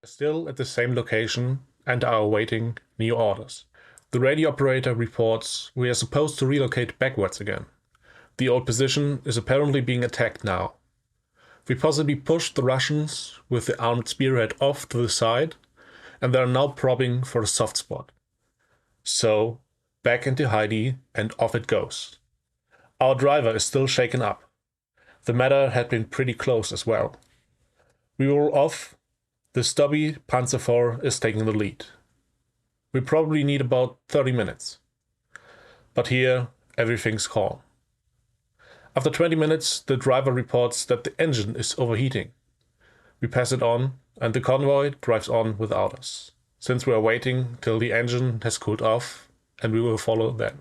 Still at the same location and are awaiting new orders. The radio operator reports we are supposed to relocate backwards again. The old position is apparently being attacked now. We possibly pushed the Russians with the armed spearhead off to the side, and they are now probing for a soft spot. So, back into Heidi and off it goes. Our driver is still shaken up. The matter had been pretty close as well. We roll off. The stubby Panzer IV is taking the lead. We probably need about 30 minutes. But here, everything's calm. After 20 minutes, the driver reports that the engine is overheating. We pass it on, and the convoy drives on without us, since we are waiting till the engine has cooled off, and we will follow then.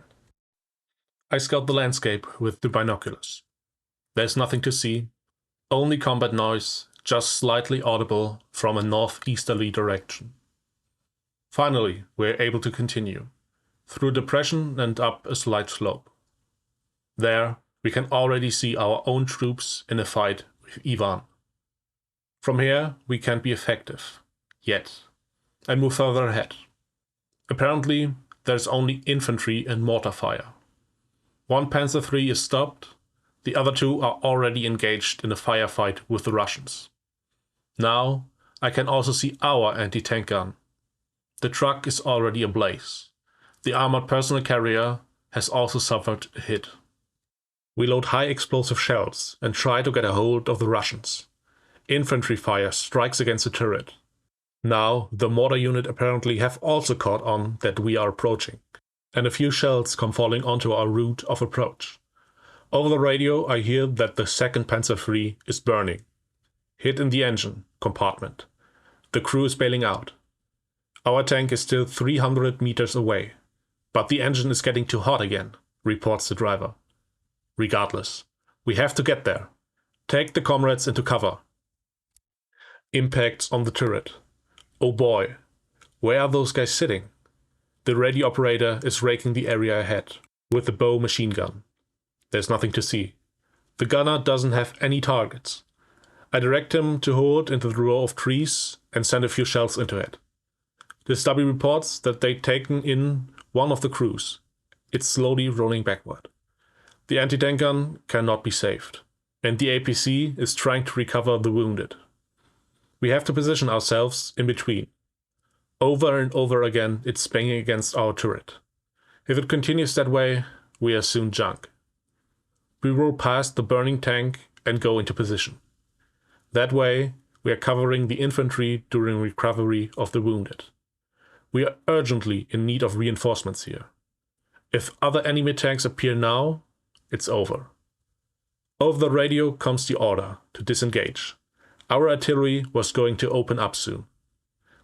I scout the landscape with the binoculars. There's nothing to see, only combat noise, just slightly audible from a northeasterly direction. Finally, we're able to continue, through a depression and up a slight slope. There, we can already see our own troops in a fight with Ivan. From here, we can't be effective, yet, and move further ahead. Apparently, there's only infantry and mortar fire. One Panzer III is stopped, the other two are already engaged in a firefight with the Russians. Now, I can also see our anti-tank gun. The truck is already ablaze. The armored personnel carrier has also suffered a hit. We load high explosive shells and try to get a hold of the Russians. Infantry fire strikes against the turret. Now, the mortar unit apparently have also caught on that we are approaching, and a few shells come falling onto our route of approach. Over the radio, I hear that the second Panzer III is burning. Hit in the engine compartment. The crew is bailing out. Our tank is still 300 meters away, but the engine is getting too hot again, reports the driver. Regardless, we have to get there. Take the comrades into cover. Impacts on the turret. Oh boy, where are those guys sitting? The radio operator is raking the area ahead with the bow machine gun. There's nothing to see. The gunner doesn't have any targets. I direct him to hold into the row of trees and send a few shells into it. The stubby reports that they've taken in one of the crews. It's slowly rolling backward. The anti-tank gun cannot be saved, and the APC is trying to recover the wounded. We have to position ourselves in between. Over and over again, it's banging against our turret. If it continues that way, we are soon junk. We roll past the burning tank and go into position. That way, we are covering the infantry during recovery of the wounded. We are urgently in need of reinforcements here. If other enemy tanks appear now, it's over. Over the radio comes the order to disengage. Our artillery was going to open up soon.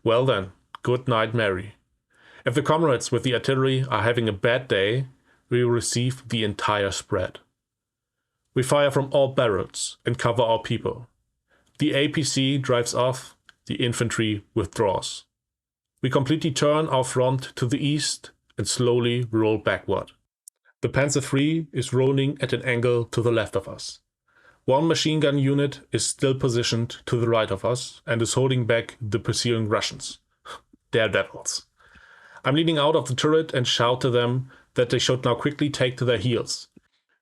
Well then, good night, Mary. If the comrades with the artillery are having a bad day, we will receive the entire spread. We fire from all barrels and cover our people. The APC drives off, the infantry withdraws. We completely turn our front to the east and slowly roll backward. The Panzer III is rolling at an angle to the left of us. One machine gun unit is still positioned to the right of us and is holding back the pursuing Russians. Daredevils. I'm leaning out of the turret and shout to them that they should now quickly take to their heels.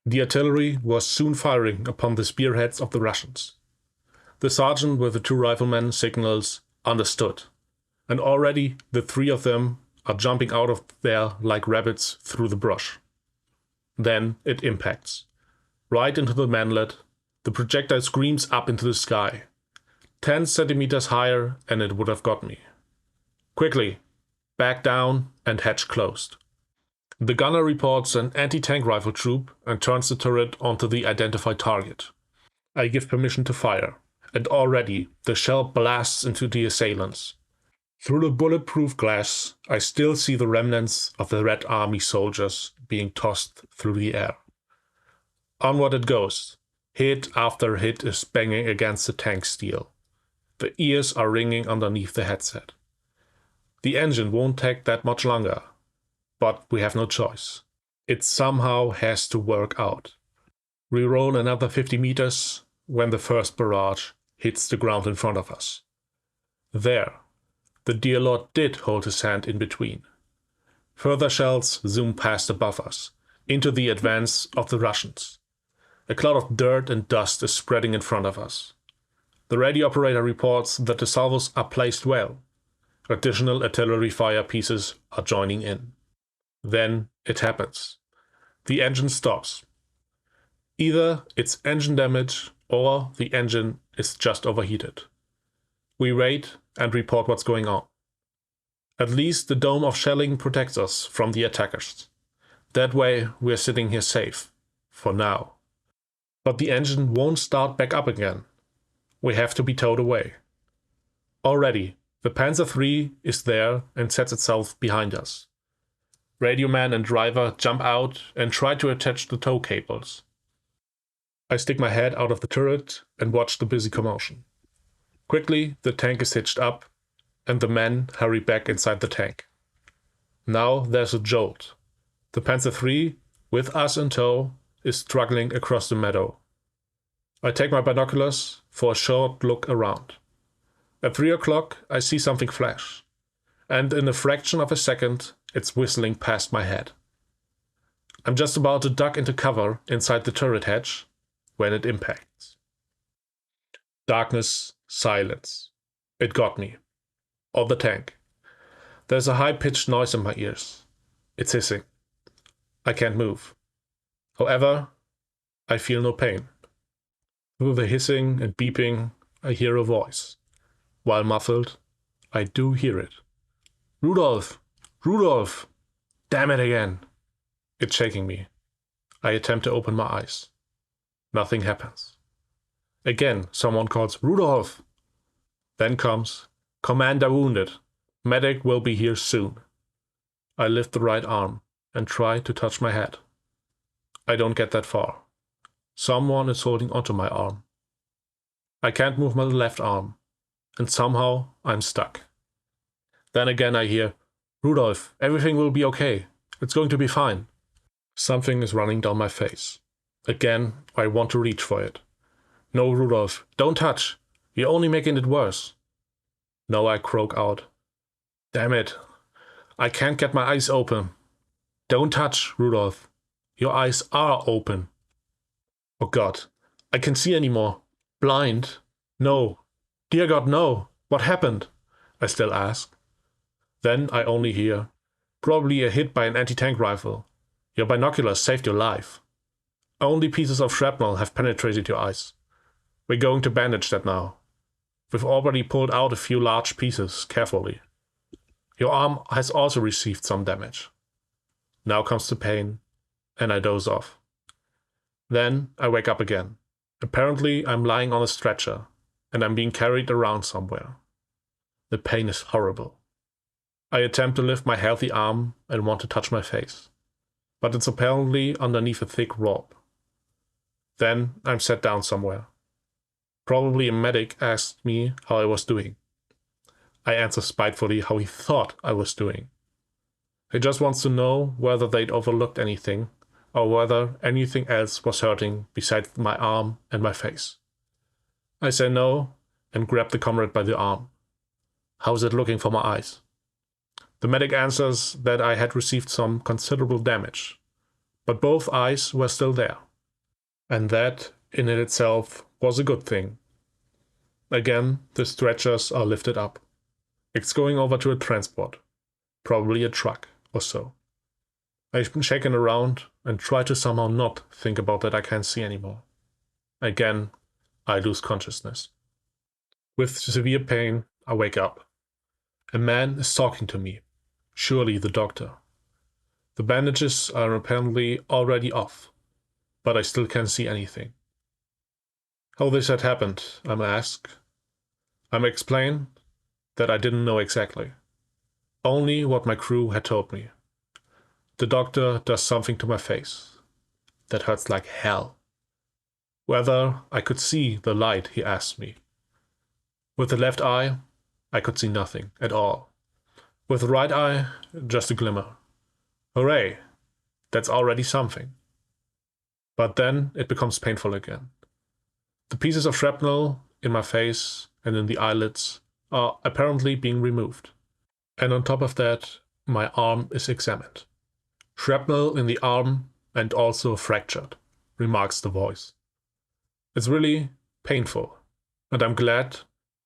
The artillery was soon firing upon the spearheads of the Russians. The sergeant with the two riflemen signals, "Understood," and already the three of them are jumping out of there like rabbits through the brush. Then it impacts. Right into the manlet, the projectile screams up into the sky. 10 centimeters higher and it would have got me. Quickly, back down and hatch closed. The gunner reports an anti-tank rifle troop and turns the turret onto the identified target. I give permission to fire, and already the shell blasts into the assailants. Through the bulletproof glass, I still see the remnants of the Red Army soldiers being tossed through the air. Onward it goes. Hit after hit is banging against the tank steel. The ears are ringing underneath the headset. The engine won't take that much longer, but we have no choice. It somehow has to work out. We roll another 50 meters when the first barrage hits the ground in front of us. There, The dear Lord did hold his hand in between. Further shells zoom past above us, into the advance of the Russians. A cloud of dirt and dust is spreading in front of us. The radio operator reports that the salvos are placed well. Additional artillery fire pieces are joining in. Then it happens. The engine stops. Either it's engine damage or the engine is just overheated. We wait and report what's going on. At least the dome of shelling protects us from the attackers. That way we're sitting here safe, for now. But the engine won't start back up again. We have to be towed away. Already, the Panzer III is there and sets itself behind us. Radio man and driver jump out and try to attach the tow cables. I stick my head out of the turret and watch the busy commotion. Quickly, the tank is hitched up, and the men hurry back inside the tank. Now there's a jolt. The Panzer III, with us in tow, is struggling across the meadow. I take my binoculars for a short look around. At 3 o'clock, I see something flash, and in a fraction of a second, it's whistling past my head. I'm just about to duck into cover inside the turret hatch when it impacts. Darkness, silence. It got me. Or the tank. There's a high-pitched noise in my ears. It's hissing. I can't move. However, I feel no pain. Through the hissing and beeping, I hear a voice. While muffled, I do hear it. Rudolf! Rudolf! Damn it again! It's shaking me. I attempt to open my eyes. Nothing happens. Again, someone calls, Rudolf! Then comes, Commander wounded. Medic will be here soon. I lift the right arm and try to touch my head. I don't get that far. Someone is holding onto my arm. I can't move my left arm, and somehow I'm stuck. Then again I hear, Rudolf, everything will be okay. It's going to be fine. Something is running down my face. Again, I want to reach for it. No, Rudolf, don't touch. You're only making it worse. No, I croak out. Damn it. I can't get my eyes open. Don't touch, Rudolf. Your eyes are open. Oh God, I can't see anymore. Blind? No. Dear God, no. What happened? I still ask. Then I only hear, probably a hit by an anti-tank rifle. Your binoculars saved your life. Only pieces of shrapnel have penetrated your eyes. We're going to bandage that now. We've already pulled out a few large pieces, carefully. Your arm has also received some damage. Now comes the pain, and I doze off. Then I wake up again. Apparently I'm lying on a stretcher, and I'm being carried around somewhere. The pain is horrible. I attempt to lift my healthy arm and want to touch my face, but it's apparently underneath a thick robe. Then I'm set down somewhere. Probably a medic asked me how I was doing. I answer spitefully how he thought I was doing. He just wants to know whether they'd overlooked anything, or whether anything else was hurting besides my arm and my face. I say no and grab the comrade by the arm. How's it looking for my eyes? The medic answers that I had received some considerable damage, but both eyes were still there. And that, in it itself, was a good thing. Again, the stretchers are lifted up. It's going over to a transport, probably a truck or so. I've been shaken around and try to somehow not think about that I can't see anymore. Again, I lose consciousness. With severe pain, I wake up. A man is talking to me, surely the doctor. The bandages are apparently already off, but I still can't see anything. How this had happened, I'm asked. I'm explained that I didn't know exactly. Only what my crew had told me. The doctor does something to my face. That hurts like hell. Whether I could see the light, he asked me. With the left eye, I could see nothing at all. With the right eye, just a glimmer. Hooray! That's already something. But then it becomes painful again. The pieces of shrapnel in my face and in the eyelids are apparently being removed. And on top of that, my arm is examined. Shrapnel in the arm and also fractured, remarks the voice. It's really painful, and I'm glad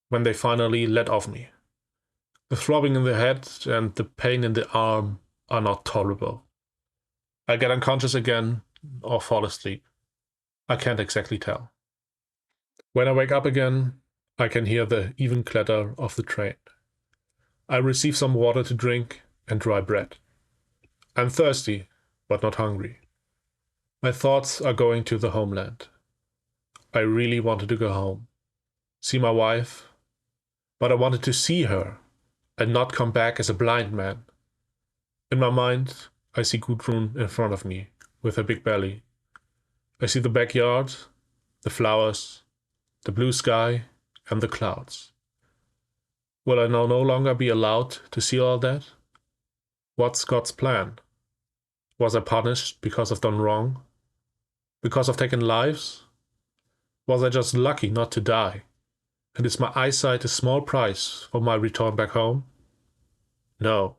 when they finally let off me. The throbbing in the head and the pain in the arm are not tolerable. I get unconscious again or fall asleep. I can't exactly tell. When I wake up again, I can hear the even clatter of the train. I receive some water to drink and dry bread. I'm thirsty, but not hungry. My thoughts are going to the homeland. I really wanted to go home, see my wife, but I wanted to see her and not come back as a blind man. In my mind, I see Gudrun in front of me with her big belly. I see the backyard, the flowers, the blue sky, and the clouds. Will I now no longer be allowed to see all that? What's God's plan? Was I punished because I've done wrong? Because I've taken lives? Was I just lucky not to die? And is my eyesight a small price for my return back home? No.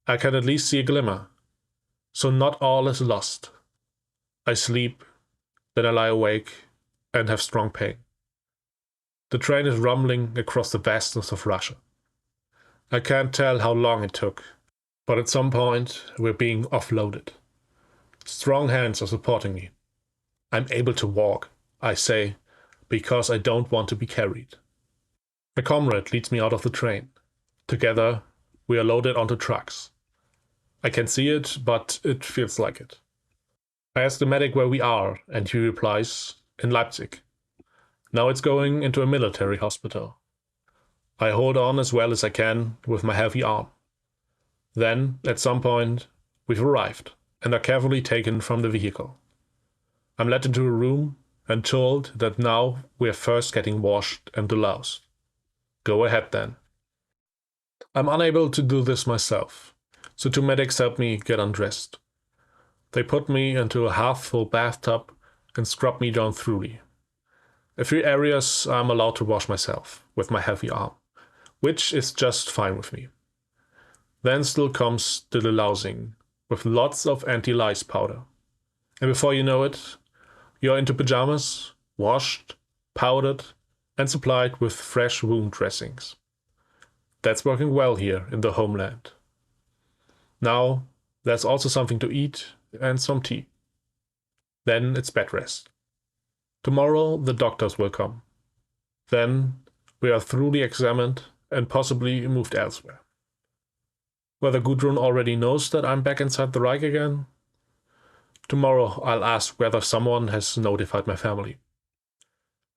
I can at least see a glimmer. So not all is lost. I sleep, then I lie awake and have strong pain. The train is rumbling across the vastness of Russia. I can't tell how long it took, but at some point we're being offloaded. Strong hands are supporting me. I'm able to walk, I say, because I don't want to be carried. A comrade leads me out of the train. Together, we are loaded onto trucks. I can see it, but it feels like it. I ask the medic where we are, and he replies, in Leipzig. Now it's going into a military hospital. I hold on as well as I can with my heavy arm. Then, at some point, we've arrived and are carefully taken from the vehicle. I'm led into a room and told that now we are first getting washed and deloused. Go ahead then. I'm unable to do this myself, so two medics help me get undressed. They put me into a half-full bathtub and scrub me down thoroughly. A few areas I'm allowed to wash myself with my heavy arm, which is just fine with me. Then still comes the delousing with lots of anti-lice powder. And before you know it, you're into pajamas, washed, powdered, and supplied with fresh wound dressings. That's working well here in the homeland. Now, there's also something to eat and some tea. Then it's bed rest. Tomorrow the doctors will come. Then we are thoroughly examined and possibly moved elsewhere. Whether Gudrun already knows that I'm back inside the Reich again? Tomorrow I'll ask whether someone has notified my family.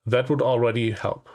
That would already help.